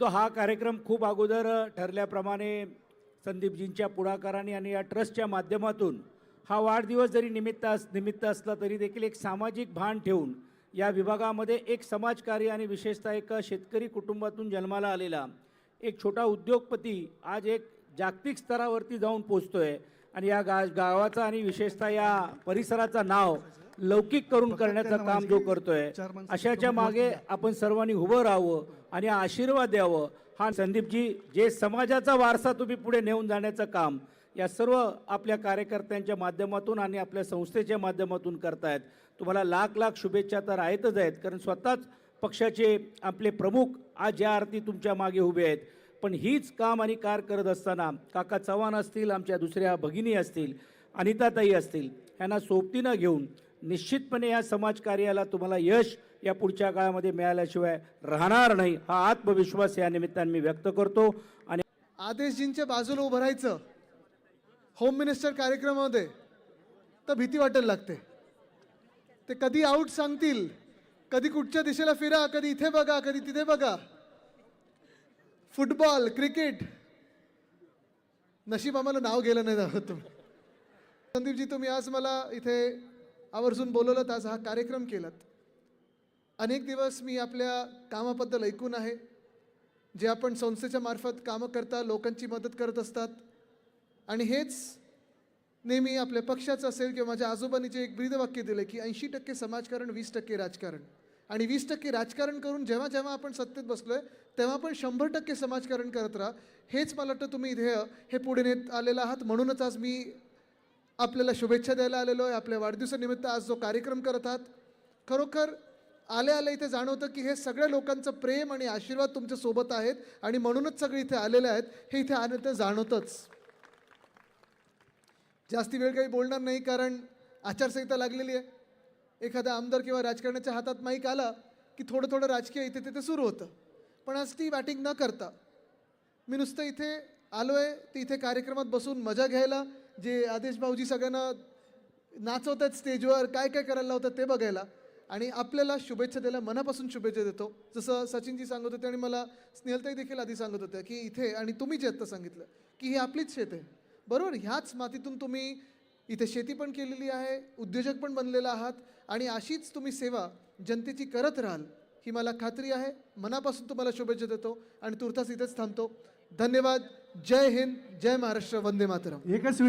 तो हा कार्यक्रम खूप अगोदर ठरल्याप्रमाणे संदीपजींच्या पुढाकाराने आणि या ट्रस्टच्या माध्यमातून हा वाढदिवस जरी निमित्त असला तरी देखील एक सामाजिक भान ठेवून या विभागामध्ये एक समाजकार्य आणि विशेषतः एक शेतकरी कुटुंबातून जन्माला आलेला एक छोटा उद्योगपती आज एक जागतिक स्तरावरती जाऊन पोचतोय आणि या गावाचा आणि विशेषतः या परिसराचं नाव लौकिक करून करण्याचं काम जो करतोय अशाच्या मागे आपण सर्वांनी उभं राहावं आणि आशीर्वाद द्यावं। हा संदीपजी जे समाजाचा वारसा तुम्ही पुढे नेऊन जाण्याचं काम या सर्व आपल्या कार्यकर्त्यांच्या माध्यमातून आणि आपल्या संस्थेच्या माध्यमातून करतायत। तुम्हाला लाख लाख शुभेच्छा तर आहेतच आहेत, कारण स्वतःच पक्षाचे आपले प्रमुख आज ज्या अर्थी तुमच्या मागे उभे आहेत, पण हीच काम आणि कार करत असताना काका चव्हाण असतील, आमच्या दुसऱ्या भगिनी असतील, अनिताताई असतील, यांना सोबतीनं घेऊन निश्चितपणे या समाजकार्याला तुम्हाला यश या पुढच्या काळामध्ये मिळाल्याशिवाय राहणार नाही हा आत्मविश्वास या निमित्ताने मी व्यक्त करतो। आणि आदेशजींच्या बाजूला उभं राहायचं होम मिनिस्टर कार्यक्रमामध्ये तर भीती वाटायला लागते। ते कधी आऊट सांगतील, कधी कुठच्या दिशेला फिरा, कधी इथे बघा, कधी तिथे बघा। फुटबॉल, क्रिकेट, नशीब आम्हाला नाव गेलं नाही जावं तुम्ही। संदीपजी, तुम्ही आज मला इथे आवर्जून बोलवलं, आज हा कार्यक्रम केलात। अनेक दिवस मी आपल्या कामाबद्दल ऐकून आहे, जे आपण संस्थेच्या मार्फत कामं करता, लोकांची मदत करत असतात, आणि हेच नेहमी आपल्या पक्षाचं असेल किंवा माझ्या आजोबांनी जे एक ब्रीदवाक्य दिलं की 80% समाजकारण 20% राजकारण, आणि 20% राजकारण करून जेव्हा जेव्हा आपण सत्तेत बसलोय तेव्हा आपण 100% समाजकारण करत राहा, हेच मला वाटतं तुम्ही ध्येय हे पुढे नेत आलेलं आहात। म्हणूनच आज मी आपल्याला शुभेच्छा द्यायला आलेलो आहे। आपल्या वाढदिवसानिमित्त आज जो कार्यक्रम करत आहात, खरोखर आले इथे जाणवतं की हे सगळ्या लोकांचं प्रेम आणि आशीर्वाद तुमच्या सोबत आहेत, आणि म्हणूनच सगळे इथे आलेले आहेत, हे इथे आले तर जाणवतंच। जास्ती वेळ काही बोलणार नाही, कारण आचारसंहिता लागलेली आहे। एखादा आमदार किंवा राजकारण्याच्या हातात माईक आला की थोडं थोडं राजकीय इथे तिथे सुरू होतं, पण आज ती बॅटिंग न करता मी नुसतं इथे आलो आहे, ती इथे कार्यक्रमात बसून मजा घ्यायला, जे आदेश भाऊजी सगळ्यांना नाचवत आहेत स्टेजवर, काय काय करायला लावतात ते बघायला, आणि आपल्याला शुभेच्छा द्यायला मनापासून शुभेच्छा देतो। जसं सचिनजी सांगत होते आणि मला स्नेहलताई देखील आधी सांगत होत्या की इथे, आणि तुम्ही जे आत्ता सांगितलं की ही आपलीच शेत आहे, बरोबर, ह्याच मातीतून तुम्ही इथे शेती पण केलेली आहे, उद्योजक पण बनलेला आहात, आणि अशीच तुम्ही सेवा जनतेची करत राहाल ही मला खात्री आहे। मनापासून तुम्हाला शुभेच्छा देतो आणि तुर्तास इथेच थांबतो। धन्यवाद। जय हिंद, जय महाराष्ट्र, वंदे मातरम।